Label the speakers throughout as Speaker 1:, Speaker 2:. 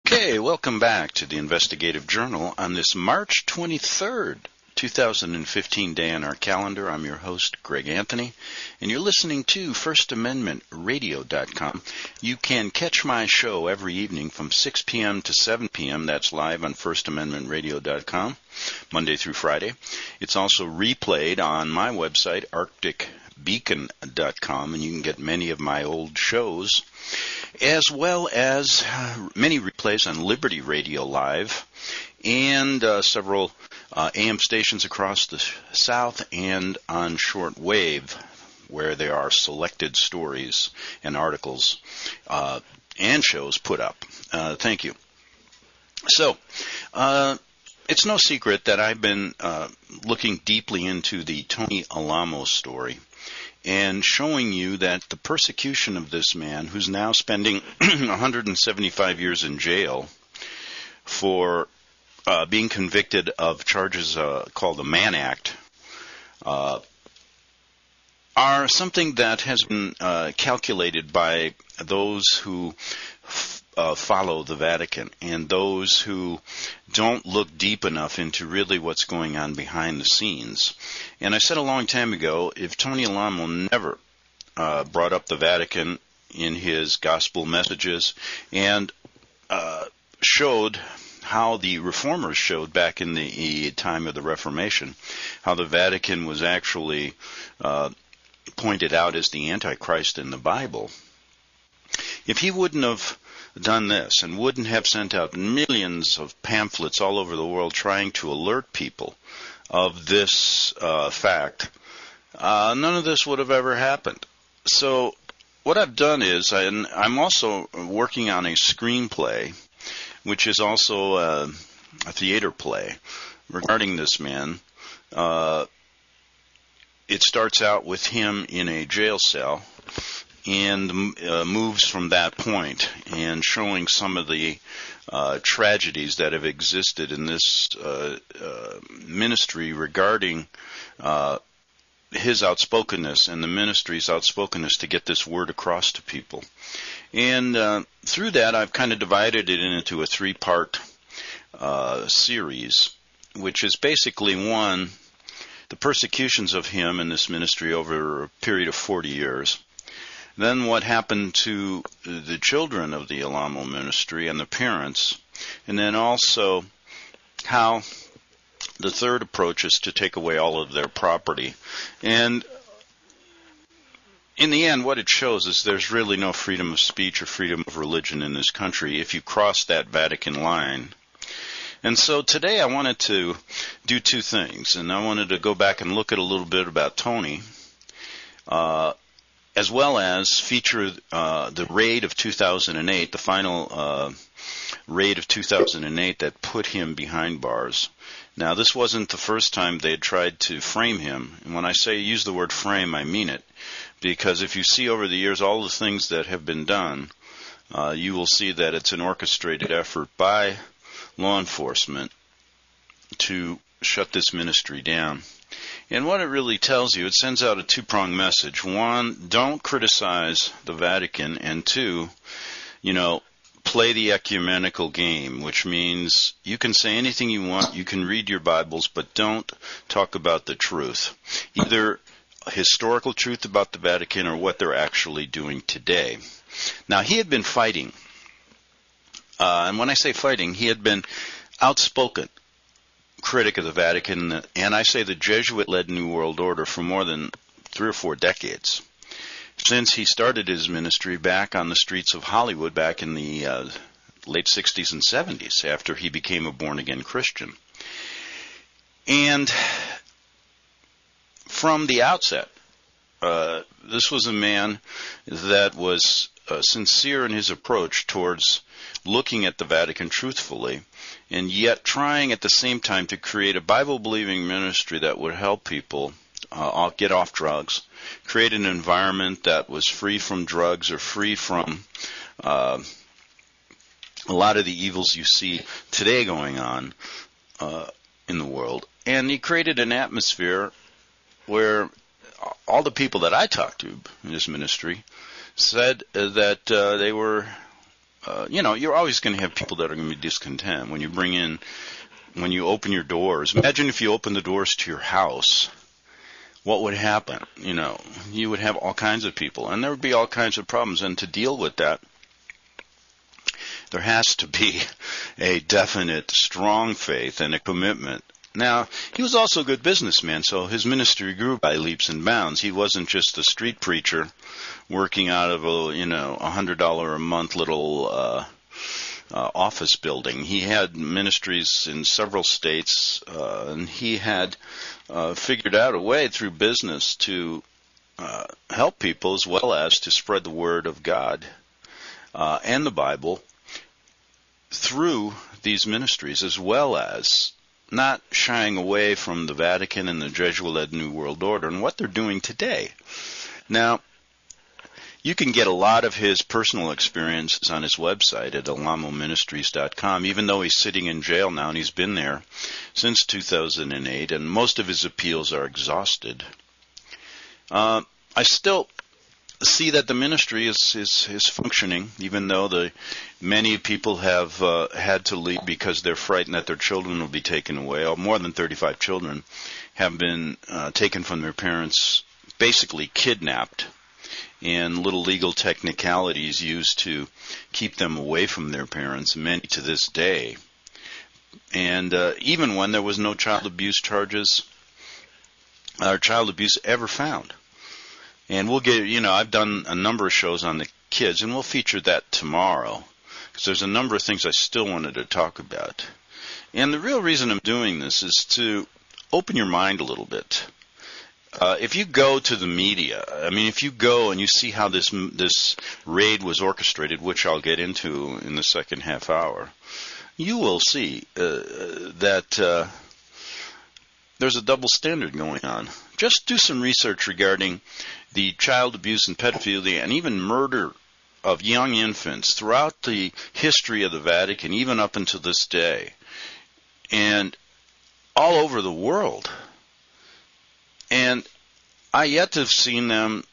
Speaker 1: Okay, welcome back to the Investigative Journal on this March 23rd, 2015 day on our calendar. I'm your host, Greg Anthony, and you're listening to FirstAmendmentRadio.com. You can catch my show every evening from 6 p.m. to 7 p.m. That's live on FirstAmendmentRadio.com, Monday through Friday. It's also replayed on my website, ArcticBeacon.com, and you can get many of my old shows, as well as many replays on Liberty Radio Live and several AM stations across the South and on shortwave, where there are selected stories and articles and shows put up. Thank you. So, it's no secret that I've been looking deeply into the Tony Alamo story and showing you that the persecution of this man, who's now spending 175 years in jail for being convicted of charges called the Mann Act, are something that has been calculated by those who follow the Vatican and those who don't look deep enough into really what's going on behind the scenes. And I said a long time ago, if Tony Alamo never brought up the Vatican in his gospel messages and showed how the reformers showed back in the time of the Reformation, how the Vatican was actually pointed out as the Antichrist in the Bible, if he wouldn't have done this and wouldn't have sent out millions of pamphlets all over the world trying to alert people of this fact, none of this would have ever happened. So what I've done is, I'm also working on a screenplay, which is also a theater play regarding this man. It starts out with him in a jail cell and moves from that point, and showing some of the tragedies that have existed in this ministry regarding his outspokenness and the ministry's outspokenness to get this word across to people. And through that, I've kind of divided it into a three-part series, which is basically one, the persecutions of him and this ministry over a period of 40 years. Then what happened to the children of the Alamo ministry and the parents, and then also how the third approach is to take away all of their property. And in the end, what it shows is there's really no freedom of speech or freedom of religion in this country if you cross that Vatican line. And so today I wanted to do two things, and I wanted to go back and look at a little bit about Tony, as well as feature the raid of 2008, the final raid of 2008 that put him behind bars. Now, this wasn't the first time they had tried to frame him. And when I say use the word frame, I mean it. Because if you see over the years all the things that have been done, you will see that it's an orchestrated effort by law enforcement to shut this ministry down. And what it really tells you, it sends out a two-pronged message. One, don't criticize the Vatican. And two, play the ecumenical game, which means you can say anything you want, you can read your Bibles, but don't talk about the truth. Either historical truth about the Vatican or what they're actually doing today. Now, he had been fighting. And when I say fighting, he had been outspoken critic of the Vatican, and I say the Jesuit-led New World Order, for more than 3 or 4 decades, since he started his ministry back on the streets of Hollywood back in the late 60s and 70s, after he became a born-again Christian. And from the outset, this was a man that was sincere in his approach towards looking at the Vatican truthfully, and yet trying at the same time to create a Bible-believing ministry that would help people get off drugs, create an environment that was free from drugs or free from a lot of the evils you see today going on in the world. And he created an atmosphere where all the people that I talked to in his ministry said that they were you're always going to have people that are going to be discontent when you open your doors. Imagine if you open the doors to your house. What would happen? You would have all kinds of people, and there would be all kinds of problems. And to deal with that, there has to be a definite, strong faith and a commitment. Now, he was also a good businessman, so his ministry grew by leaps and bounds. He wasn't just a street preacher working out of a $100 a month little office building. He had ministries in several states, and he had figured out a way through business to help people as well as to spread the word of God and the Bible through these ministries, as well as not shying away from the Vatican and the Jesuit-led New World Order and what they're doing today. Now, you can get a lot of his personal experiences on his website at alamoministries.com, even though he's sitting in jail now, and he's been there since 2008, and most of his appeals are exhausted. I still see that the ministry is functioning, even though many people have had to leave because they're frightened that their children will be taken away. More than 35 children have been taken from their parents, basically kidnapped, and little legal technicalities used to keep them away from their parents, many to this day. And even when there was no child abuse charges or child abuse ever found. And we'll get, I've done a number of shows on the kids, and we'll feature that tomorrow, because there's a number of things I still wanted to talk about. And the real reason I'm doing this is to open your mind a little bit. If you go to the media, if you go and you see how this raid was orchestrated, which I'll get into in the second half hour, you will see that there's a double standard going on. Just do some research regarding the child abuse and pedophilia and even murder of young infants throughout the history of the Vatican, even up until this day, and all over the world. And I yet to have seen them,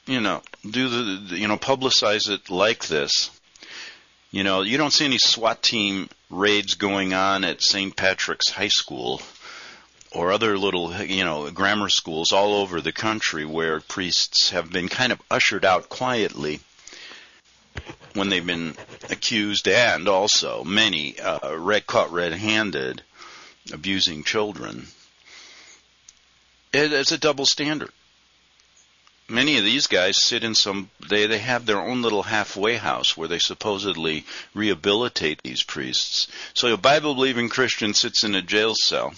Speaker 1: publicize it like this. You don't see any SWAT team raids going on at St. Patrick's High School or other little, grammar schools all over the country where priests have been kind of ushered out quietly when they've been accused, and also many caught red-handed abusing children. It's a double standard. Many of these guys sit in they have their own little halfway house where they supposedly rehabilitate these priests. So a Bible-believing Christian sits in a jail cell,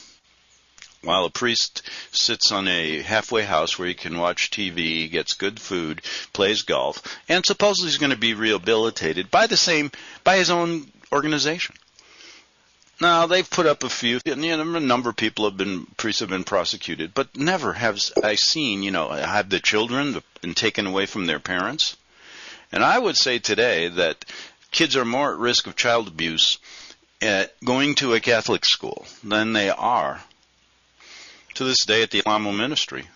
Speaker 1: while a priest sits on a halfway house where he can watch TV, gets good food, plays golf, and supposedly he's going to be rehabilitated by his own organization. Now, they've put up a few, a number of priests have been prosecuted, but never have I seen, have the children been taken away from their parents. And I would say today that kids are more at risk of child abuse at going to a Catholic school than they are to this day at the Alamo ministry.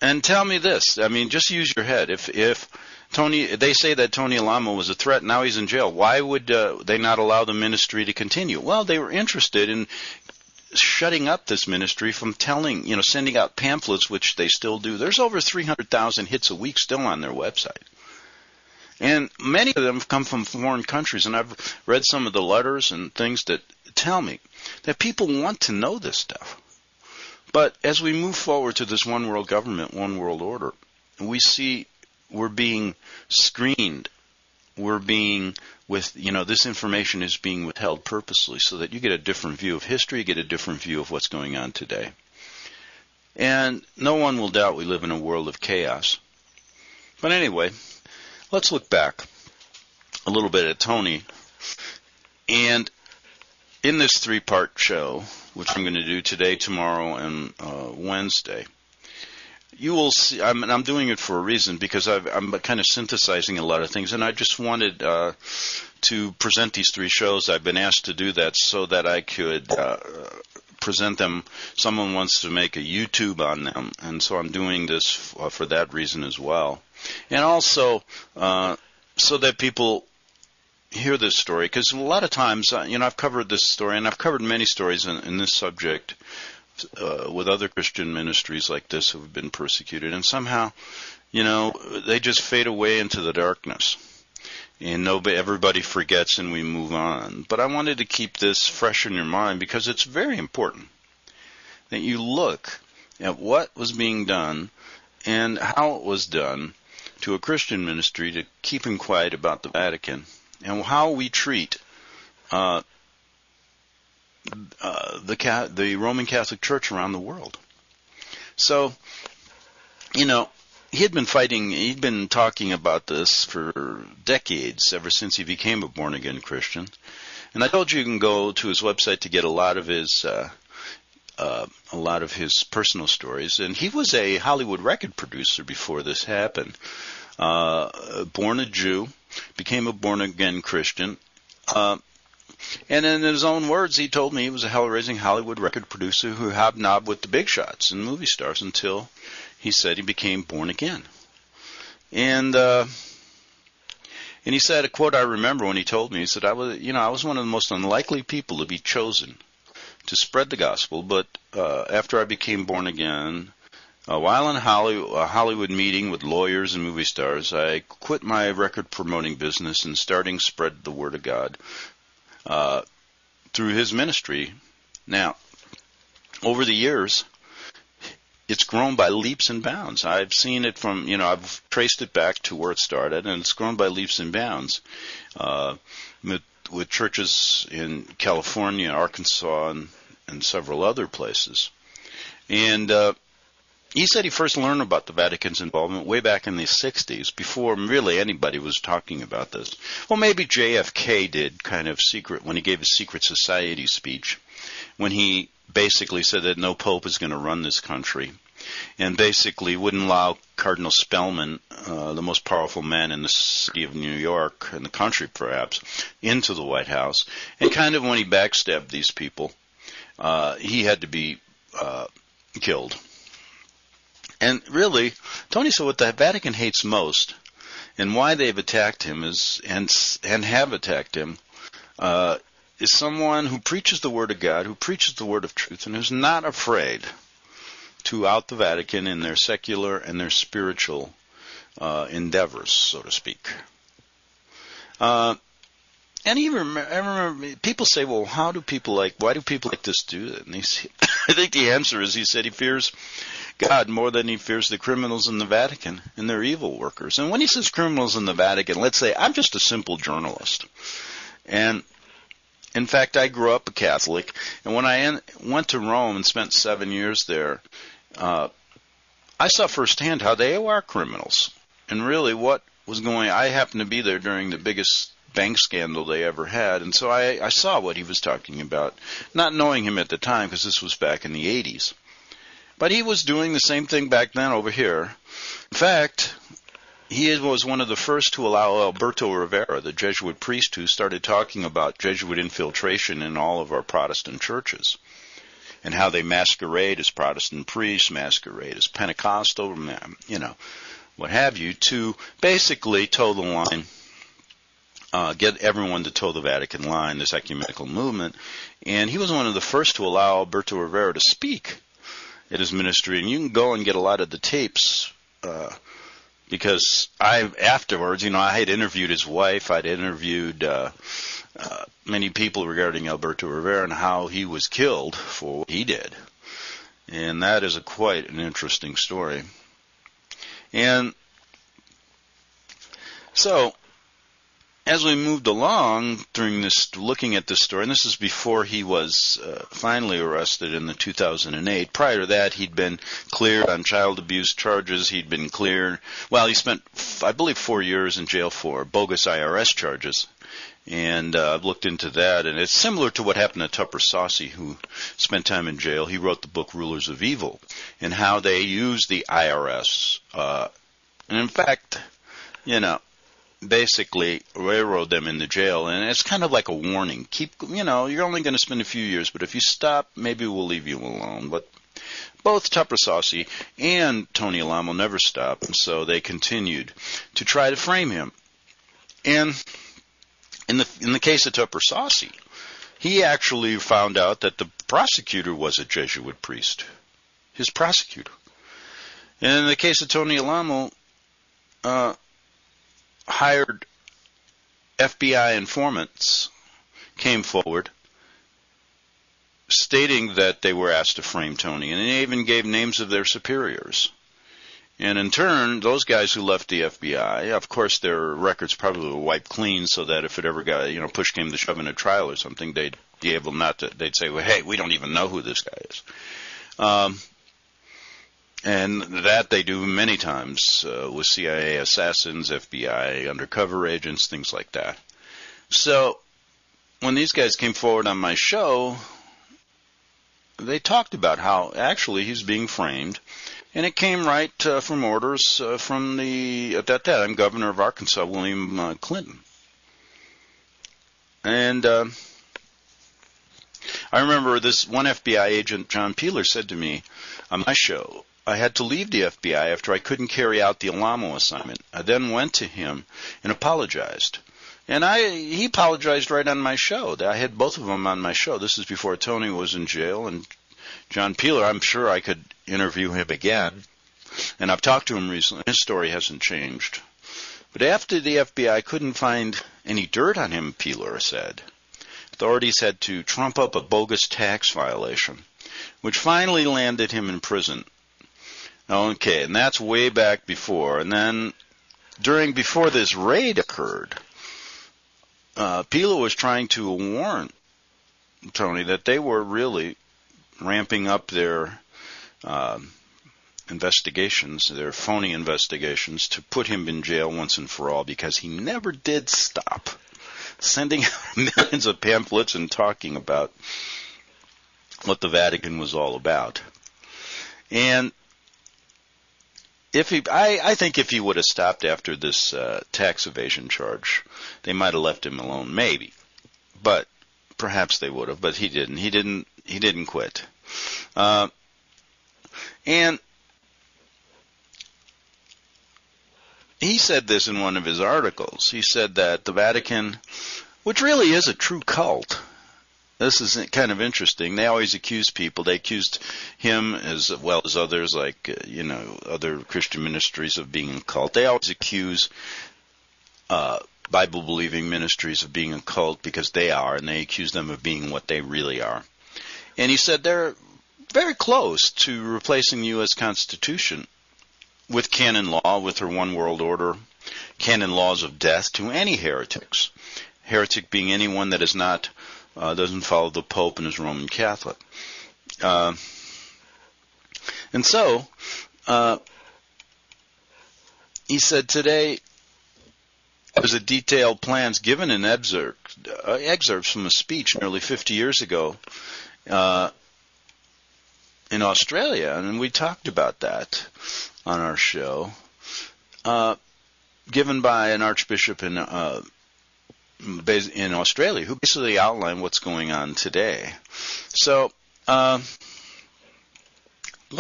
Speaker 1: And tell me this, just use your head. If they say that Tony Alamo was a threat, now he's in jail, why would they not allow the ministry to continue? Well, they were interested in shutting up this ministry from sending out pamphlets, which they still do. There's over 300,000 hits a week still on their website. And many of them come from foreign countries, and I've read some of the letters and things that tell me that people want to know this stuff. But as we move forward to this one world government, one world order, we see we're being screened. This information is being withheld purposely so that you get a different view of history, you get a different view of what's going on today. And no one will doubt we live in a world of chaos. But anyway, let's look back a little bit at Tony. And in this three-part show, which I'm going to do today, tomorrow, and Wednesday, you will see, I'm doing it for a reason, because I'm kind of synthesizing a lot of things, and I just wanted to present these three shows. I've been asked to do that so that I could present them. Someone wants to make a YouTube on them, and so I'm doing this for that reason as well. And also so that people hear this story, because a lot of times, I've covered this story, and I've covered many stories in this subject with other Christian ministries like this who have been persecuted, and somehow, they just fade away into the darkness, and everybody forgets, and we move on. But I wanted to keep this fresh in your mind because it's very important that you look at what was being done and how it was done to a Christian ministry to keep him quiet about the Vatican, and how we treat the Roman Catholic Church around the world. So, he'd been talking about this for decades, ever since he became a born-again Christian. And I told you can go to his website to get a lot of his personal stories. And he was a Hollywood record producer before this happened. Born a Jew, became a born-again Christian. And in his own words, he told me he was a hell-raising Hollywood record producer who hobnobbed with the big shots and movie stars until he said he became born again. And he said, a quote I remember when he told me, he said, I was one of the most unlikely people to be chosen to spread the gospel, but after I became born again, while in a Hollywood meeting with lawyers and movie stars, I quit my record promoting business and starting spread the word of God through his ministry. Now, over the years, it's grown by leaps and bounds. I've seen it from, I've traced it back to where it started, and it's grown by leaps and bounds with churches in California, Arkansas, and several other places. And he said he first learned about the Vatican's involvement way back in the 60s, before really anybody was talking about this. Well, maybe JFK did, kind of secret, when he gave his secret society speech, when he basically said that no pope is going to run this country, and basically wouldn't allow Cardinal Spellman, the most powerful man in the city of New York, in the country perhaps, into the White House. And kind of when he backstabbed these people, he had to be killed. And really, Tony said what the Vatican hates most, and why they've attacked him and have attacked him, is someone who preaches the Word of God, who preaches the Word of truth, and who's not afraid to out the Vatican in their secular and their spiritual endeavors, so to speak. And I remember people say, well, why do people like this do that? And I think the answer is, he said he fears God more than he fears the criminals in the Vatican and their evil workers. And when he says criminals in the Vatican, let's say I'm just a simple journalist. And in fact, I grew up a Catholic, and when I went to Rome and spent 7 years there, I saw firsthand how they are criminals. And really what was going on, I happened to be there during the biggest bank scandal they ever had, and so I saw what he was talking about, not knowing him at the time because this was back in the 80s. But he was doing the same thing back then over here. In fact, he was one of the first to allow Alberto Rivera, the Jesuit priest who started talking about Jesuit infiltration in all of our Protestant churches, and how they masquerade as Protestant priests, masquerade as Pentecostal, what have you, to basically toe the line, get everyone to toe the Vatican line, this ecumenical movement. And he was one of the first to allow Alberto Rivera to speak at his ministry. And you can go and get a lot of the tapes, because afterwards, I had interviewed his wife, I'd interviewed many people regarding Alberto Rivera and how he was killed for what he did. And that is quite an interesting story. And so, as we moved along during this, looking at this story, and this is before he was finally arrested in the 2008. Prior to that, he'd been cleared on child abuse charges. He'd been cleared. Well, he spent, I believe, 4 years in jail for bogus IRS charges. And I've looked into that, and it's similar to what happened to Tupper Saucy, who spent time in jail. He wrote the book Rulers of Evil, and how they use the IRS. And in fact, basically railroad them into jail, and it's kind of like a warning. You're only going to spend a few years, but if you stop, maybe we'll leave you alone. But both Tupper Saucy and Tony Alamo never stopped, and so they continued to try to frame him. And In the case of Tupper Saucy, he actually found out that the prosecutor was a Jesuit priest, his prosecutor. And in the case of Tony Alamo, hired FBI informants came forward stating that they were asked to frame Tony, and they even gave names of their superiors. And in turn, those guys who left the FBI, of course, their records probably were wiped clean, so that if it ever got, push came to shove in a trial or something, they'd be able not to. They'd say, "Well, hey, we don't even know who this guy is," and that they do many times with CIA assassins, FBI undercover agents, things like that. So when these guys came forward on my show, they talked about how actually he's being framed. And it came right from orders from the, at that time, governor of Arkansas, William Clinton. And I remember this one FBI agent, John Peeler, said to me on my show, I had to leave the FBI after I couldn't carry out the Alamo assignment. I then went to him and apologized. And he apologized right on my show. I had both of them on my show. This is before Tony was in jail, and John Peeler, I'm sure I could interview him again. And I've talked to him recently. His story hasn't changed. But after the FBI couldn't find any dirt on him, Peeler said, authorities had to trump up a bogus tax violation, which finally landed him in prison. Okay, and that's way back before. And then before this raid occurred, Peeler was trying to warn Tony that they were really ramping up their investigations, their phony investigations, to put him in jail once and for all, because he never did stop sending out millions of pamphlets and talking about what the Vatican was all about. And I think if he would have stopped after this tax evasion charge, they might have left him alone, maybe. But perhaps they would have, but he didn't. He didn't quit. And he said this in one of his articles. He said that the Vatican, which really is a true cult, this is kind of interesting. They always accuse people. They accused him as well as others, like, other Christian ministries, of being a cult. They always accuse Bible-believing ministries of being a cult, because they are, and they accuse them of being what they really are. And he said they're very close to replacing the U.S. Constitution with canon law, with her one world order, canon laws of death to any heretics. Heretic being anyone that is not, doesn't follow the Pope and is Roman Catholic. And so, he said today, there's a detailed plans given in excerpts from a speech nearly 50 years ago in Australia, and we talked about that on our show, given by an archbishop in Australia, who basically outlined what's going on today. So what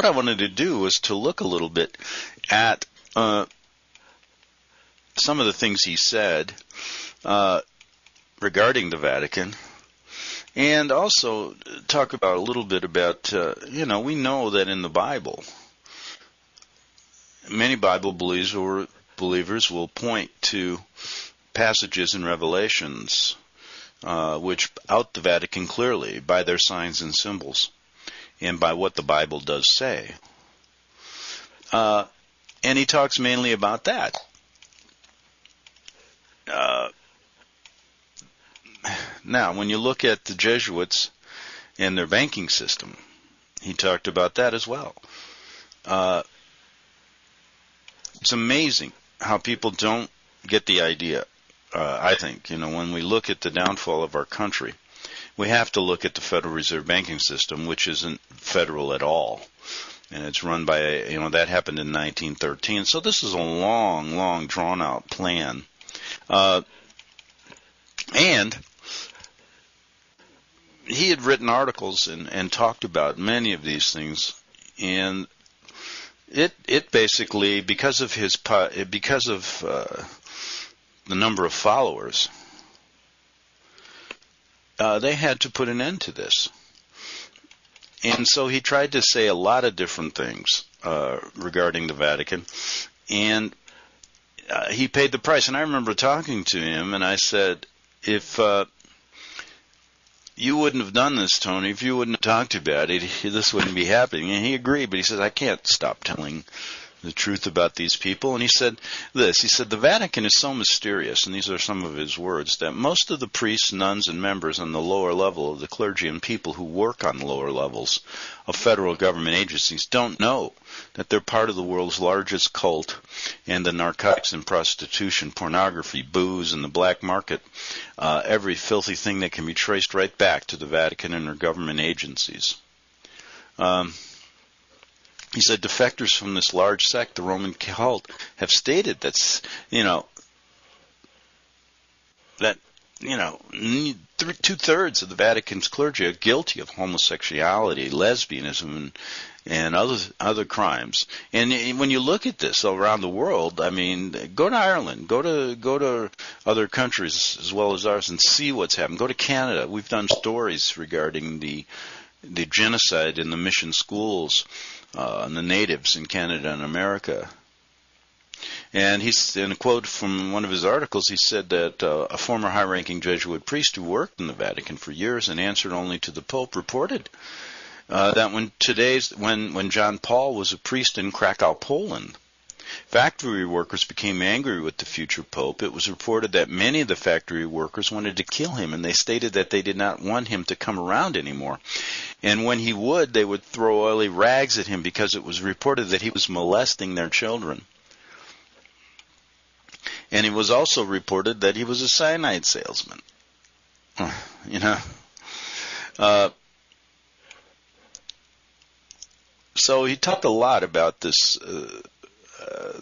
Speaker 1: I wanted to do was to look a little bit at some of the things he said regarding the Vatican, and also talk about a little bit about, we know that in the Bible, many Bible believers will point to passages in Revelations which out the Vatican clearly by their signs and symbols and by what the Bible does say. And he talks mainly about that. Now, when you look at the Jesuits and their banking system, he talked about that as well. It's amazing how people don't get the idea, I think. When we look at the downfall of our country, we have to look at the Federal Reserve banking system, which isn't federal at all. And it's run by, that happened in 1913. So this is a long, long, drawn-out plan. And he had written articles and talked about many of these things, and it basically, because of the number of followers, they had to put an end to this. And so he tried to say a lot of different things regarding the Vatican, and he paid the price. And I remember talking to him, and I said, if you wouldn't have done this, Tony, if you wouldn't have talked about it, this wouldn't be happening. And he agreed, but he says, I can't stop telling the truth about these people. And he said this, he said, the Vatican is so mysterious, and these are some of his words, that most of the priests, nuns, and members on the lower level of the clergy and people who work on the lower levels of federal government agencies don't know that they're part of the world's largest cult, and the narcotics and prostitution, pornography, booze, and the black market, every filthy thing that can be traced right back to the Vatican and their government agencies. He said defectors from this large sect, the Roman cult, have stated that 2/3 of the Vatican's clergy are guilty of homosexuality, lesbianism, and other crimes. And when you look at this around the world, I mean, go to Ireland, go to other countries as well as ours, and see what's happened. Go to Canada. We've done stories regarding the genocide in the mission schools. And the natives in Canada and America. And he's, in a quote from one of his articles, he said that a former high-ranking Jesuit priest who worked in the Vatican for years and answered only to the Pope reported that when John Paul was a priest in Krakow, Poland, factory workers became angry with the future Pope. It was reported that many of the factory workers wanted to kill him, and they stated that they did not want him to come around anymore. And when he would, they would throw oily rags at him because it was reported that he was molesting their children. And it was also reported that he was a cyanide salesman. So he talked a lot about this,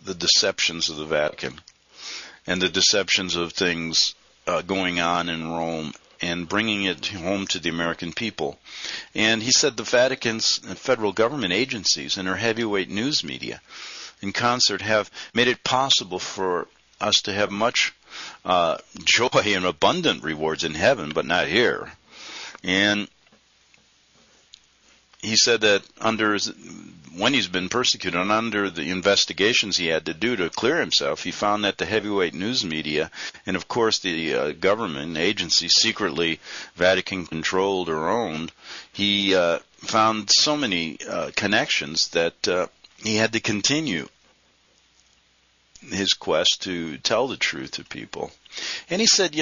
Speaker 1: the deceptions of the Vatican and the deceptions of things going on in Rome and bringing it home to the American people. And he said the Vatican's federal government agencies and their heavyweight news media in concert have made it possible for us to have much joy and abundant rewards in heaven, but not here. And he said that when he's been persecuted and under the investigations he had to do to clear himself, he found that the heavyweight news media and, of course, the government agencies secretly Vatican-controlled or owned, he found so many connections that he had to continue his quest to tell the truth to people. And he said,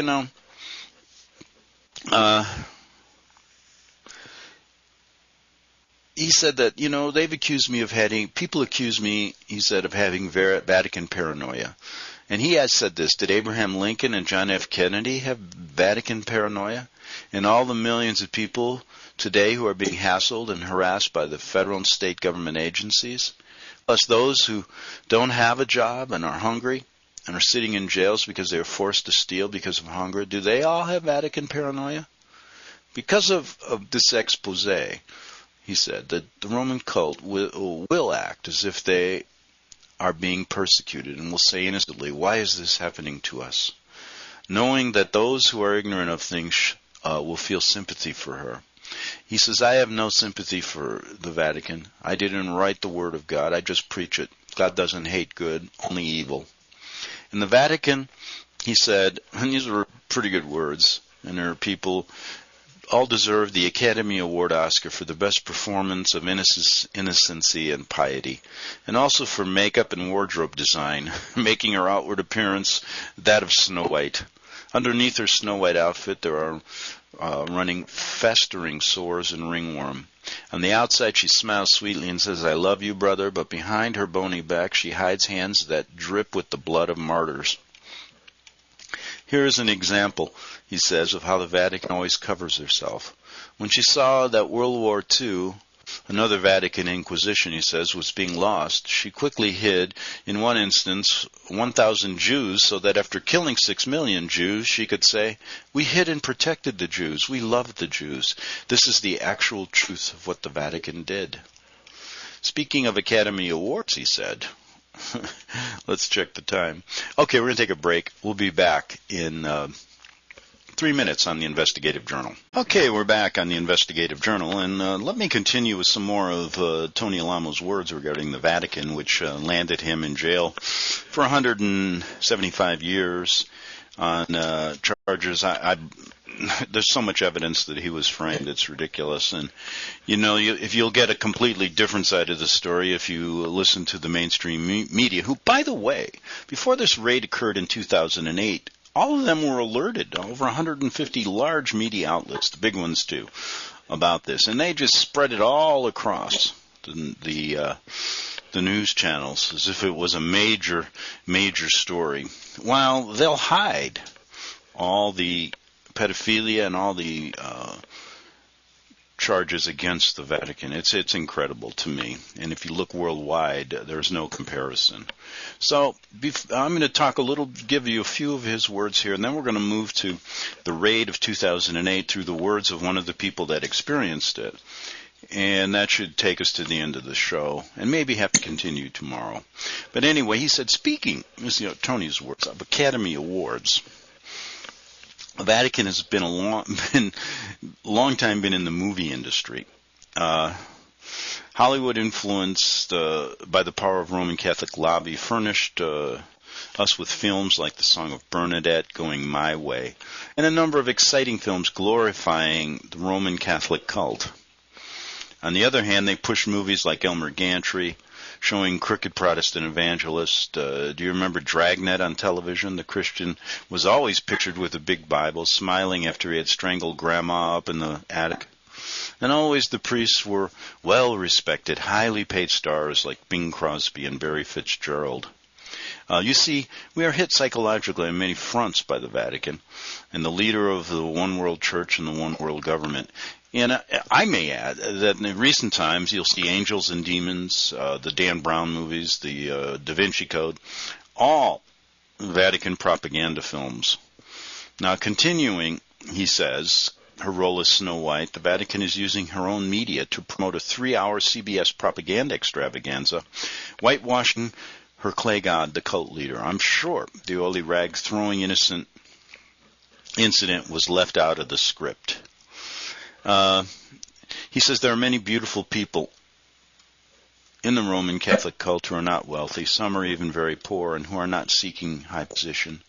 Speaker 1: he said that, they've accused me of people accuse me, he said, of having Vatican paranoia. And he has said this, did Abraham Lincoln and John F. Kennedy have Vatican paranoia? And all the millions of people today who are being hassled and harassed by the federal and state government agencies, plus those who don't have a job and are hungry and are sitting in jails because they are forced to steal because of hunger, do they all have Vatican paranoia? Because of this expose, he said that the Roman cult will act as if they are being persecuted and will say innocently, why is this happening to us? Knowing that those who are ignorant of things will feel sympathy for her. He says, I have no sympathy for the Vatican. I didn't write the Word of God. I just preach it. God doesn't hate good, only evil. In the Vatican, he said, and these were pretty good words, and there are people all deserve the Academy Award Oscar for the best performance of innocency and piety, and also for makeup and wardrobe design, making her outward appearance that of Snow White. Underneath her Snow White outfit, there are running festering sores and ringworm. On the outside, she smiles sweetly and says, I love you, brother, but behind her bony back, she hides hands that drip with the blood of martyrs. Here is an example, he says, of how the Vatican always covers herself. When she saw that World War II, another Vatican Inquisition, he says, was being lost, she quickly hid, in one instance, 1,000 Jews, so that after killing 6 million Jews, she could say, we hid and protected the Jews. We loved the Jews. This is the actual truth of what the Vatican did. Speaking of Academy Awards, he said, let's check the time. Okay, we're going to take a break. We'll be back in 3 minutes on the Investigative Journal. Okay, we're back on the Investigative Journal, and let me continue with some more of Tony Alamo's words regarding the Vatican, which landed him in jail for 175 years on charges. There's so much evidence that he was framed, it's ridiculous. And, if you'll get a completely different side of the story if you listen to the mainstream media, who, by the way, before this raid occurred in 2008, all of them were alerted, over 150 large media outlets, the big ones too, about this. And they just spread it all across the news channels as if it was a major, major story. While they'll hide all the pedophilia and all the charges against the Vatican. It's incredible to me. And if you look worldwide, there's no comparison. So I'm going to give you a few of his words here, and then we're going to move to the raid of 2008 through the words of one of the people that experienced it. And that should take us to the end of the show, and maybe have to continue tomorrow. But anyway, he said, speaking, Tony's words, of Academy Awards, the Vatican has been long time been in the movie industry. Hollywood, influenced by the power of Roman Catholic lobby, furnished us with films like The Song of Bernadette, Going My Way, and a number of exciting films glorifying the Roman Catholic cult. On the other hand, they pushed movies like Elmer Gantry, showing crooked Protestant evangelists. Do you remember Dragnet on television? The Christian was always pictured with a big Bible, smiling after he had strangled Grandma up in the attic. And always the priests were well-respected, highly paid stars like Bing Crosby and Barry Fitzgerald. You see, we are hit psychologically on many fronts by the Vatican and the leader of the one world church and the one world government. And I may add that in recent times you'll see Angels and Demons, the Dan Brown movies, the Da Vinci Code, all Vatican propaganda films. Now, continuing, he says, her role as Snow White, the Vatican is using her own media to promote a 3-hour CBS propaganda extravaganza, whitewashing her clay god, the cult leader. I'm sure the oily rag-throwing innocent incident was left out of the script. He says there are many beautiful people in the Roman Catholic cult who are not wealthy. Some are even very poor and who are not seeking high position.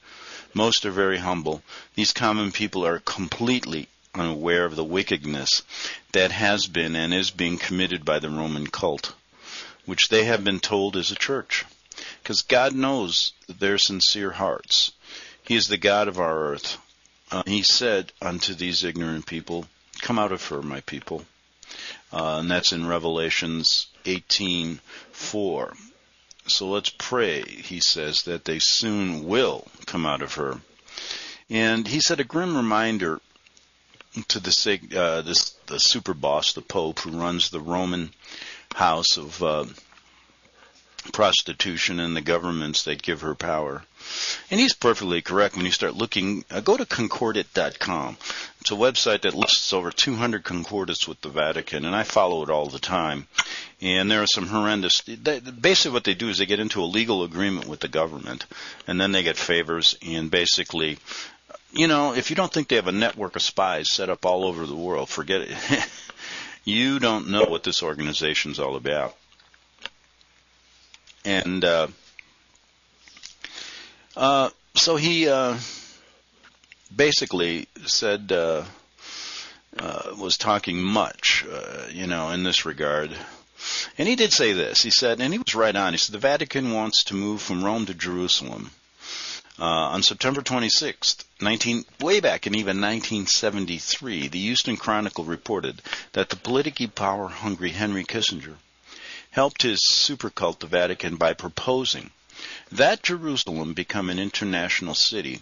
Speaker 1: Most are very humble. These common people are completely unaware of the wickedness that has been and is being committed by the Roman cult, which they have been told is a church. Because God knows their sincere hearts. He is the God of our earth. He said unto these ignorant people, "Come out of her, my people." And that's in Revelations 18:4. So let's pray, he says, that they soon will come out of her. And he said a grim reminder to the super boss, the Pope, who runs the Roman house of prostitution and the governments that give her power. And he's perfectly correct when you start looking. Go to concordat.com. It's a website that lists over 200 concordats with the Vatican, and I follow it all the time. And there are some horrendous... Basically what they do is they get into a legal agreement with the government, and then they get favors, and basically... if you don't think they have a network of spies set up all over the world, forget it. You don't know what this organization's all about. And so he basically said, was talking much, in this regard. And he did say this. He said, and he was right on, he said, the Vatican wants to move from Rome to Jerusalem. On September 26th, way back in even 1973, the Houston Chronicle reported that the politically power-hungry Henry Kissinger helped his super cult, the Vatican, by proposing that Jerusalem become an international city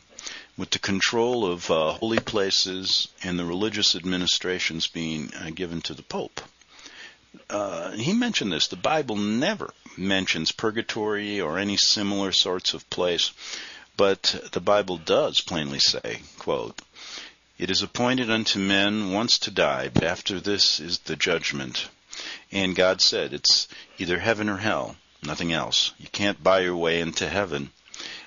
Speaker 1: with the control of holy places and the religious administrations being given to the Pope. He mentioned this. The Bible never mentions purgatory or any similar sorts of place, but the Bible does plainly say, quote, "It is appointed unto men once to die, but after this is the judgment." And God said it's either heaven or hell, nothing else. You can't buy your way into heaven,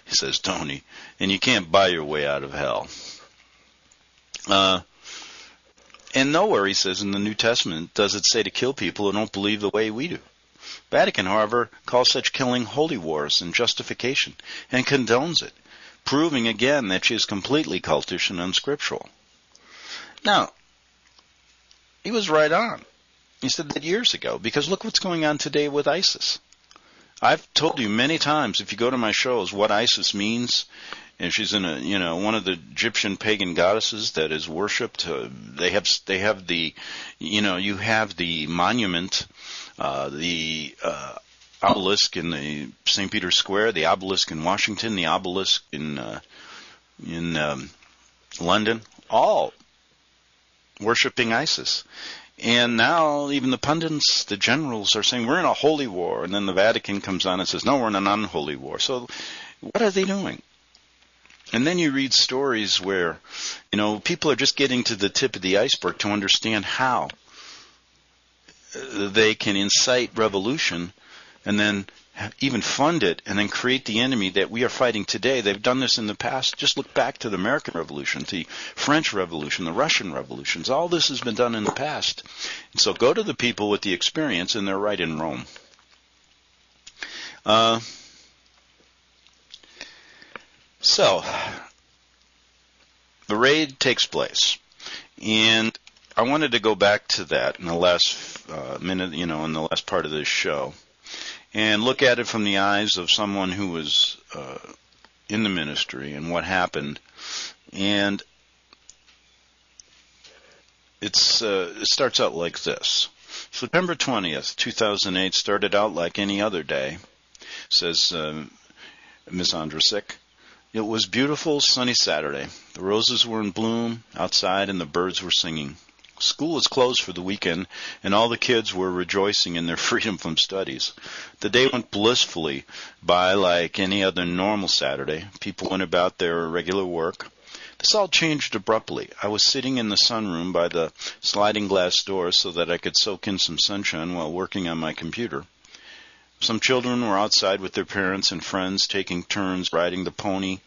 Speaker 1: he says Tony, and you can't buy your way out of hell. Uh, and nowhere, he says, in the New Testament does it say to kill people who don't believe the way we do. Vatican, however, calls such killing holy wars and justification, and condones it, proving again that she is completely cultish and unscriptural. Now, he was right on. He said that years ago, because look what's going on today with ISIS. I've told you many times, if you go to my shows, what ISIS means. And she's in one of the Egyptian pagan goddesses that is worshipped. They have the, you have the monument, the obelisk in the St. Peter's Square, the obelisk in Washington, the obelisk in London, all worshipping ISIS. And now even the pundits, the generals, are saying we're in a holy war, and then the Vatican comes on and says, no, we're in an unholy war. So what are they doing? And then you read stories where, people are just getting to the tip of the iceberg to understand how they can incite revolution and then even fund it and then create the enemy that we are fighting today. They've done this in the past. Just look back to the American Revolution, the French Revolution, the Russian revolutions. All this has been done in the past. And so go to the people with the experience, and they're right in Rome. So, the raid takes place, and I wanted to go back to that in the last minute, in the last part of this show, and look at it from the eyes of someone who was in the ministry and what happened. And it starts out like this. September 20th, 2008 started out like any other day, says Ms. Andrasik. It was beautiful, sunny Saturday. The roses were in bloom outside and the birds were singing. School was closed for the weekend, and all the kids were rejoicing in their freedom from studies. The day went blissfully by like any other normal Saturday. People went about their regular work. This all changed abruptly. I was sitting in the sunroom by the sliding glass door so that I could soak in some sunshine while working on my computer. Some children were outside with their parents and friends, taking turns riding the pony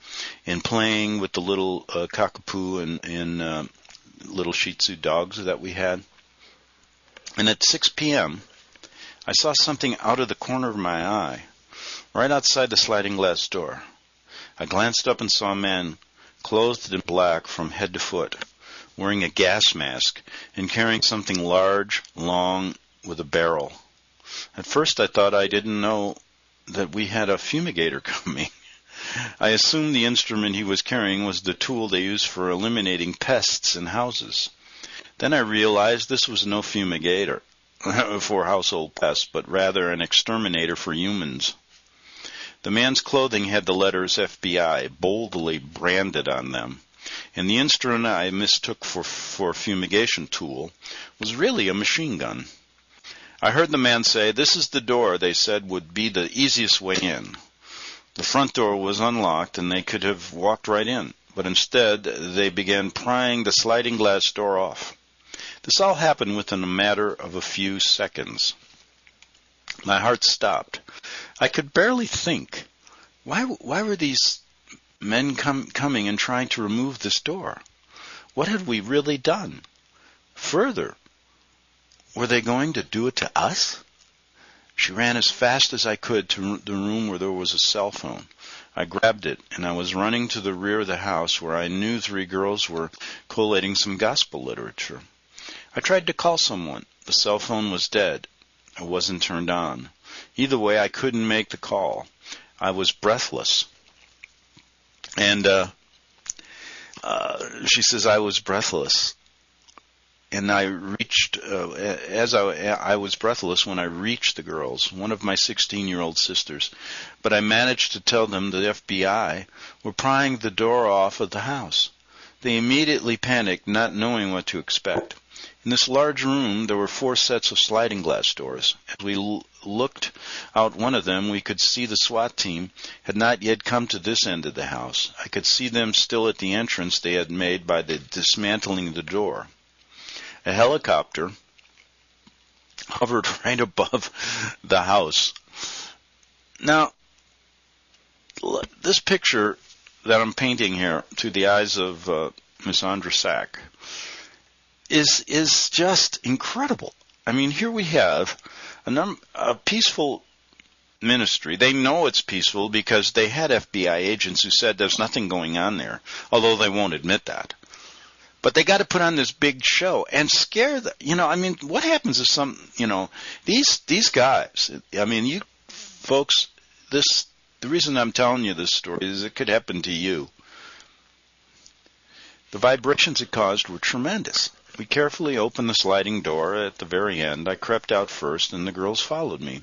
Speaker 1: and playing with the little cockapoo and little Shih Tzu dogs that we had. And at 6 p.m., I saw something out of the corner of my eye, right outside the sliding glass door. I glanced up and saw a man clothed in black from head to foot, wearing a gas mask and carrying something large, long, with a barrel. At first I thought I didn't know that we had a fumigator coming. I assumed the instrument he was carrying was the tool they use for eliminating pests in houses. Then I realized this was no fumigator for household pests, but rather an exterminator for humans. The man's clothing had the letters FBI boldly branded on them, and the instrument I mistook for a fumigation tool was really a machine gun. I heard the man say, "This is the door they said would be the easiest way in." The front door was unlocked, and they could have walked right in, but instead they began prying the sliding glass door off. This all happened within a matter of a few seconds. My heart stopped. I could barely think. Why were these men coming and trying to remove this door? What had we really done? Further, were they going to do it to us? She ran as fast as I could to the room where there was a cell phone. I grabbed it, and I was running to the rear of the house where I knew 3 girls were collating some gospel literature. I tried to call someone. The cell phone was dead. It wasn't turned on. Either way, I couldn't make the call. I was breathless. And she says I was breathless. And I reached, I was breathless when I reached the girls, one of my 16-year-old sisters. But I managed to tell them the FBI were prying the door off of the house. They immediately panicked, not knowing what to expect. In this large room, there were 4 sets of sliding glass doors. As we looked out one of them, we could see the SWAT team had not yet come to this end of the house. I could see them still at the entrance they had made by the dismantling the door. A helicopter hovered right above the house. Now, this picture that I'm painting here through the eyes of Miss Andra Sack, is just incredible. I mean, here we have a peaceful ministry. They know it's peaceful because they had FBI agents who said there's nothing going on there, although they won't admit that. But they got to put on this big show and scare the, I mean, what happens if these guys, I mean, you folks, the reason I'm telling you this story is it could happen to you. The vibrations it caused were tremendous. We carefully opened the sliding door at the very end. I crept out first, and the girls followed me.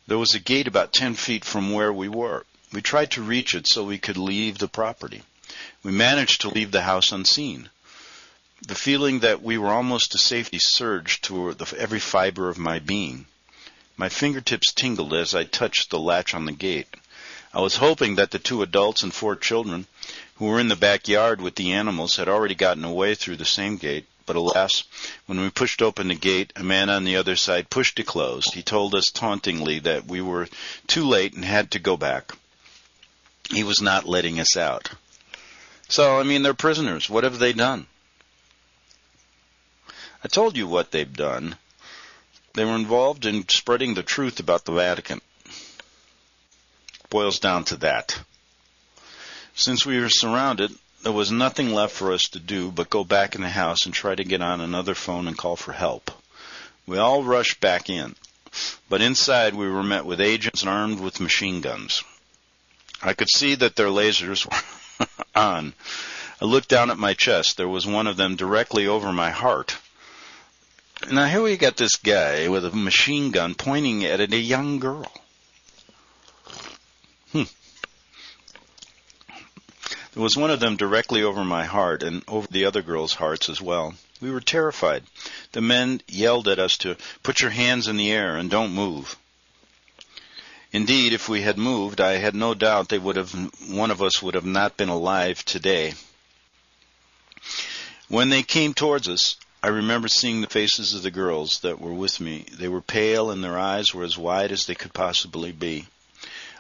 Speaker 1: There was a gate about 10 feet from where we were. We tried to reach it so we could leave the property. We managed to leave the house unseen. The feeling that we were almost to safety surged through every fiber of my being. My fingertips tingled as I touched the latch on the gate. I was hoping that the 2 adults and 4 children who were in the backyard with the animals had already gotten away through the same gate. But alas, when we pushed open the gate, a man on the other side pushed it closed. He told us tauntingly that we were too late and had to go back. He was not letting us out. So, I mean, they're prisoners. What have they done? I told you what they've done. They were involved in spreading the truth about the Vatican. Boils down to that. Since we were surrounded, there was nothing left for us to do but go back in the house and try to get on another phone and call for help. We all rushed back in, but inside we were met with agents armed with machine guns. I could see that their lasers were on. I looked down at my chest. There was one of them directly over my heart. Now here we got this guy with a machine gun pointing at a young girl. There was one of them directly over my heart and over the other girls' hearts as well. We were terrified. The men yelled at us to put your hands in the air and don't move. Indeed, if we had moved, I had no doubt one of us would have not been alive today. When they came towards us, I remember seeing the faces of the girls that were with me. They were pale and their eyes were as wide as they could possibly be.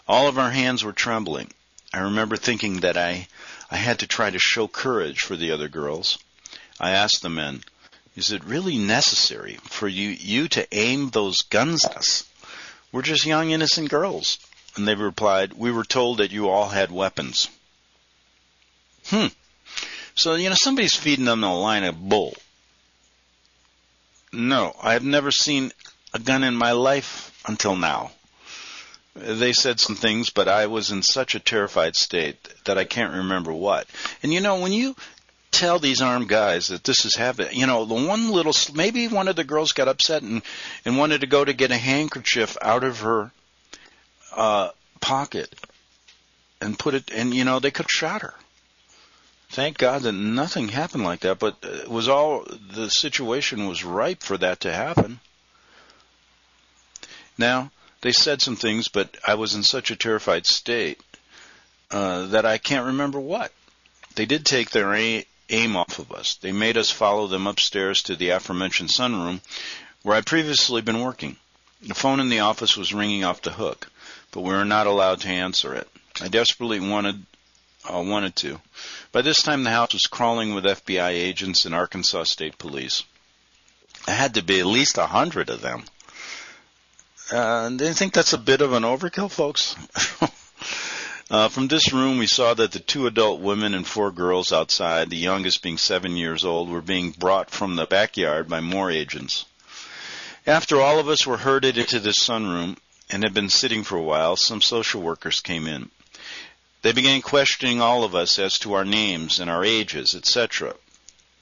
Speaker 1: All of our hands were trembling. I remember thinking that I had to try to show courage for the other girls. I asked the men, is it really necessary for you to aim those guns at us? We're just young, innocent girls. And they replied, we were told that you all had weapons. So, somebody's feeding them a line of bull. No, I have never seen a gun in my life until now. They said some things, but I was in such a terrified state that I can't remember what. And when you tell these armed guys that this is happening, the maybe one of the girls got upset and wanted to go to get a handkerchief out of her pocket and put it, and they could have shot her. Thank God that nothing happened like that, but the situation was ripe for that to happen. Now, they said some things, but I was in such a terrified state that I can't remember what. They did take their aim off of us. They made us follow them upstairs to the aforementioned sunroom where I'd previously been working. The phone in the office was ringing off the hook, but we were not allowed to answer it. I desperately wanted to. By this time, the house was crawling with FBI agents and Arkansas State Police. There had to be at least 100 of them. Do you think that's a bit of an overkill, folks? From this room, we saw that the 2 adult women and 4 girls outside, the youngest being 7 years old, were being brought from the backyard by more agents. After all of us were herded into this sunroom and had been sitting for a while, some social workers came in. They began questioning all of us as to our names and our ages, etc.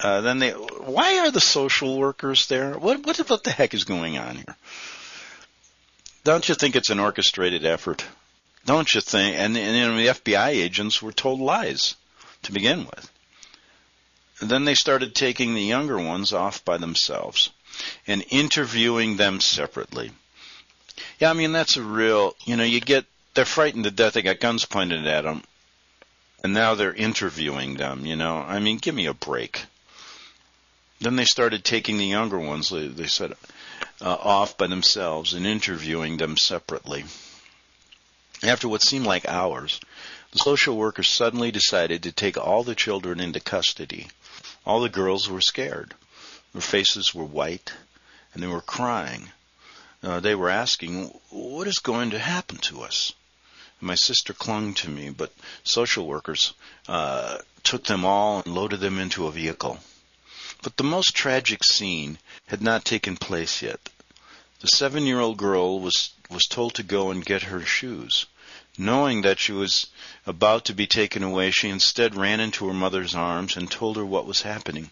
Speaker 1: Why are the social workers there? What the heck is going on here? Don't you think it's an orchestrated effort? Don't you think? And the FBI agents were told lies to begin with. And then they started taking the younger ones off by themselves and interviewing them separately. Yeah, I mean, that's a real, they're frightened to death. They got guns pointed at them. And now they're interviewing them, I mean, give me a break. Then they started taking the younger ones, they said, off by themselves and interviewing them separately. After what seemed like hours, The social worker suddenly decided to take all the children into custody. All the girls were scared. Their faces were white, and they were crying. They were asking, "What is going to happen to us?" My sister clung to me, but social workers took them all and loaded them into a vehicle. But the most tragic scene had not taken place yet. The 7-year-old girl was told to go and get her shoes. Knowing that she was about to be taken away, she instead ran into her mother's arms and told her what was happening.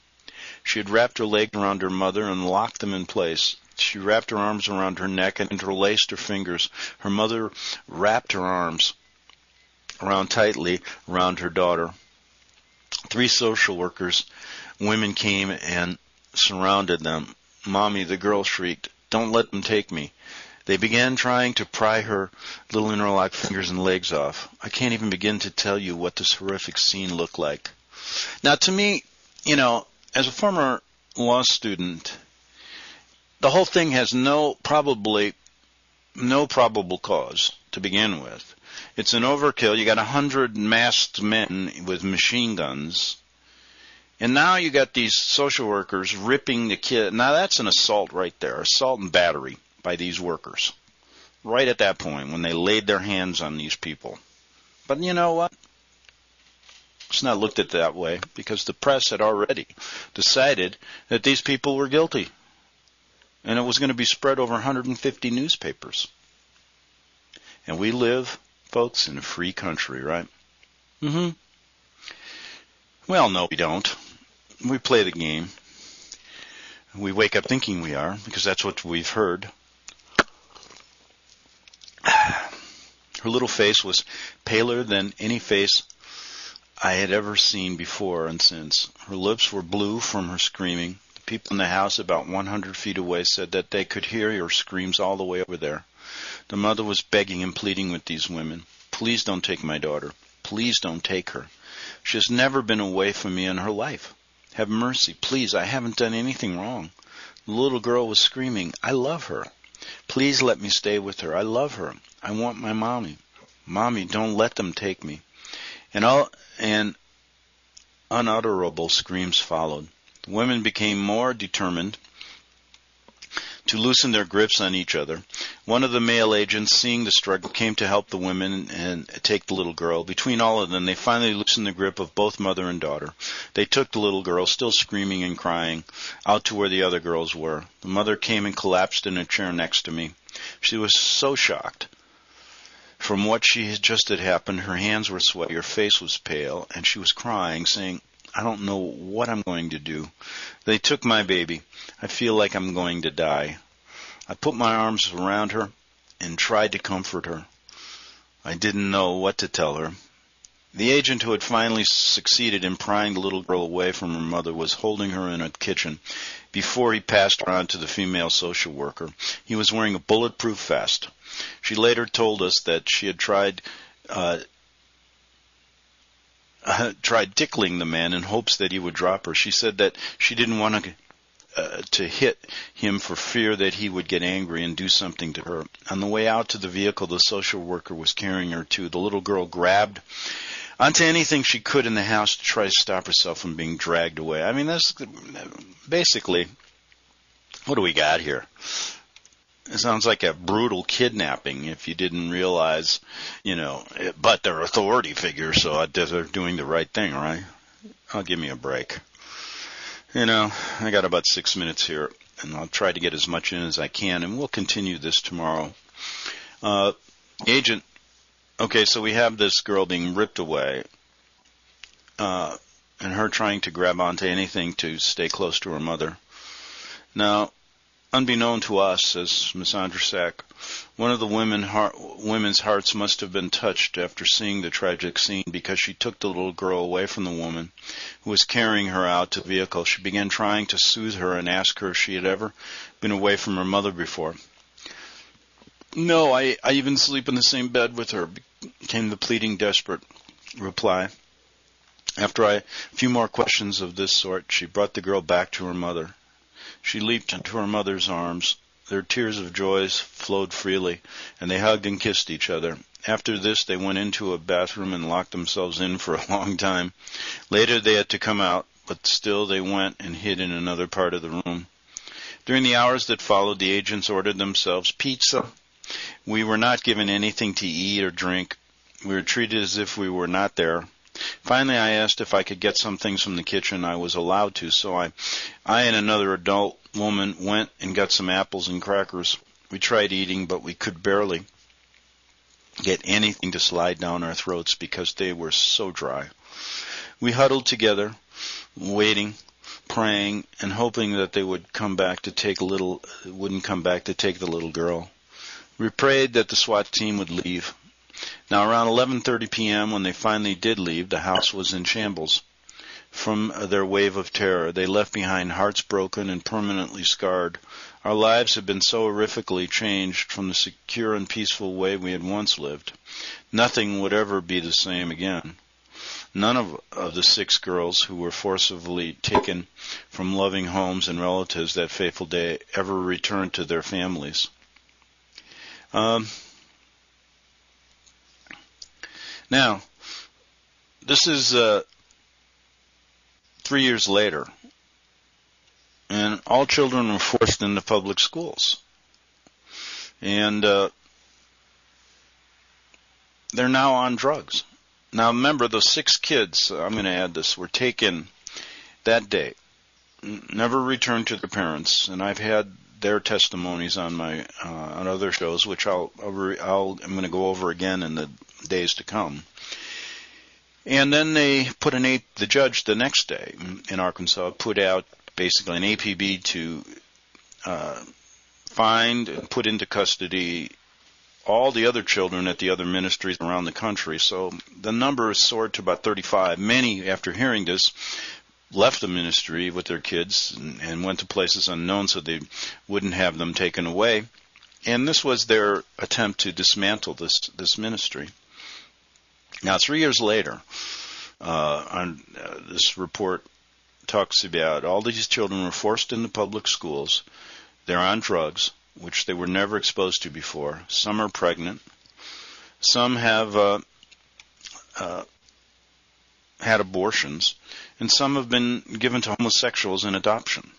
Speaker 1: She had wrapped her legs around her mother and locked them in place. She wrapped her arms around her neck and interlaced her fingers. Her mother wrapped her arms around tightly around her daughter. 3 social workers, women came and surrounded them. "Mommy," the girl shrieked, "don't let them take me." They began trying to pry her little interlocked fingers and legs off. I can't even begin to tell you what this horrific scene looked like. Now, to me, as a former law student, the whole thing has no probable cause to begin with. It's an overkill. You got 100 masked men with machine guns, and now you got these social workers ripping the kid. Now that's an assault right there, assault and battery by these workers. Right at that point when they laid their hands on these people. But you know what? It's not looked at that way because the press had already decided that these people were guilty. And it was going to be spread over 150 newspapers. And we live, folks, in a free country, right? Well, no, we don't. We play the game. We wake up thinking we are, because that's what we've heard. Her little face was paler than any face I had ever seen before and since. Her lips were blue from her screaming. The people in the house about 100 feet away said that they could hear her screams all the way over there. The mother was begging and pleading with these women. "Please don't take my daughter. Please don't take her. She has never been away from me in her life. Have mercy. Please, I haven't done anything wrong." The little girl was screaming, "I love her. Please let me stay with her. I love her. I want my mommy. Mommy, don't let them take me." And unutterable screams followed. The women became more determined to loosen their grips on each other. One of the male agents, seeing the struggle, came to help the women and take the little girl. Between all of them, they finally loosened the grip of both mother and daughter. They took the little girl, still screaming and crying, out to where the other girls were. The mother came and collapsed in a chair next to me. She was so shocked from what had happened. Her hands were sweaty, her face was pale, and she was crying, saying, "I don't know what I'm going to do. They took my baby. I feel like I'm going to die." I put my arms around her and tried to comfort her. I didn't know what to tell her. The agent who had finally succeeded in prying the little girl away from her mother was holding her in a kitchen before he passed her on to the female social worker. He was wearing a bulletproof vest. She later told us that she had tried tickling the man in hopes that he would drop her. She said that she didn't want to hit him for fear that he would get angry and do something to her. On the way out to the vehicle the social worker was carrying her to, the little girl grabbed onto anything she could in the house to try to stop herself from being dragged away. I mean, that's basically, what do we got here? It sounds like a brutal kidnapping if you didn't realize, but they're authority figures, so they're doing the right thing, right? Oh, give me a break. I got about 6 minutes here, and I'll try to get as much in as I can, and we'll continue this tomorrow. Agent, okay, so we have this girl being ripped away, and her trying to grab onto anything to stay close to her mother. Now, unbeknown to us, says Ms. Andrasak, one of the women's hearts must have been touched after seeing the tragic scene because she took the little girl away from the woman who was carrying her out to the vehicle. She began trying to soothe her and ask her if she had ever been away from her mother before. "No, I even sleep in the same bed with her," came the pleading, desperate reply. After a few more questions of this sort, she brought the girl back to her mother. She leaped into her mother's arms. Their tears of joy flowed freely, and they hugged and kissed each other. After this, they went into a bathroom and locked themselves in for a long time. Later, they had to come out, but still they went and hid in another part of the room. During the hours that followed, the agents ordered themselves pizza. We were not given anything to eat or drink. We were treated as if we were not there. Finally, I asked if I could get some things from the kitchen. I was allowed to, so I and another adult woman went and got some apples and crackers. We tried eating, but we could barely get anything to slide down our throats because they were so dry. We huddled together, waiting, praying, and hoping that they wouldn't come back to take the little girl. We prayed that the SWAT team would leave. Now, around 11:30 p.m., when they finally did leave, the house was in shambles. From their wave of terror, they left behind hearts broken and permanently scarred. Our lives had been so horrifically changed from the secure and peaceful way we had once lived. Nothing would ever be the same again. None of the 6 girls who were forcibly taken from loving homes and relatives that fateful day ever returned to their families. Now, this is 3 years later, and all children were forced into public schools. And they're now on drugs. Now, remember, those 6 kids, I'm going to add this, were taken that day, never returned to their parents, and I've had their testimonies on my on other shows, which I'm going to go over again in the days to come. And then they put the judge the next day in Arkansas put out basically an APB to find and put into custody all the other children at the other ministries around the country. So the number is soared to about 35. Many, after hearing this, left the ministry with their kids and went to places unknown so they wouldn't have them taken away. And this was their attempt to dismantle this ministry. Now, 3 years later, this report talks about all these children were forced into public schools. They're on drugs, which they were never exposed to before. Some are pregnant. Some have had abortions. And some have been given to homosexuals in adoption.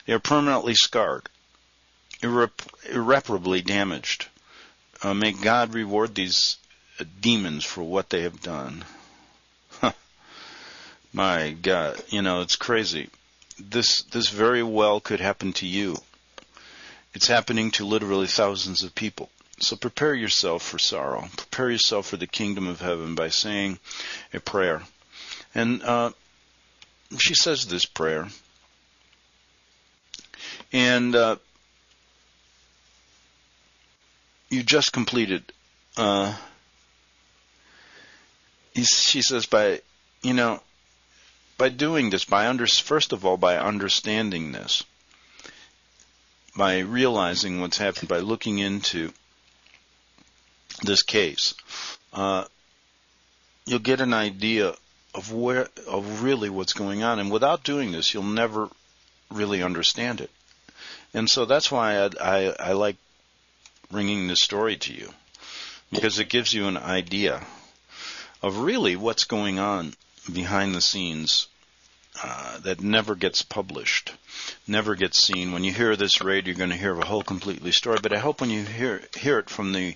Speaker 1: They are permanently scarred, irreparably damaged. May God reward these demons for what they have done. My God, it's crazy. This very well could happen to you. It's happening to literally thousands of people. So prepare yourself for sorrow. Prepare yourself for the kingdom of heaven by saying a prayer. And she says this prayer. And you just completed. She says by doing this, first of all, by understanding this, by realizing what's happened, by looking into this case, you'll get an idea of really what's going on. And without doing this, you'll never really understand it. And so that's why I like bringing this story to you, because it gives you an idea of really what's going on behind the scenes that never gets published, never gets seen. When you hear this raid, you're going to hear a whole completely story. But I hope when you hear it from the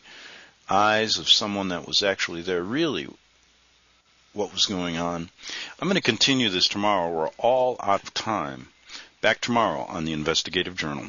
Speaker 1: eyes of someone that was actually there, really what was going on. I'm going to continue this tomorrow. We're all out of time. Back tomorrow on the Investigative Journal.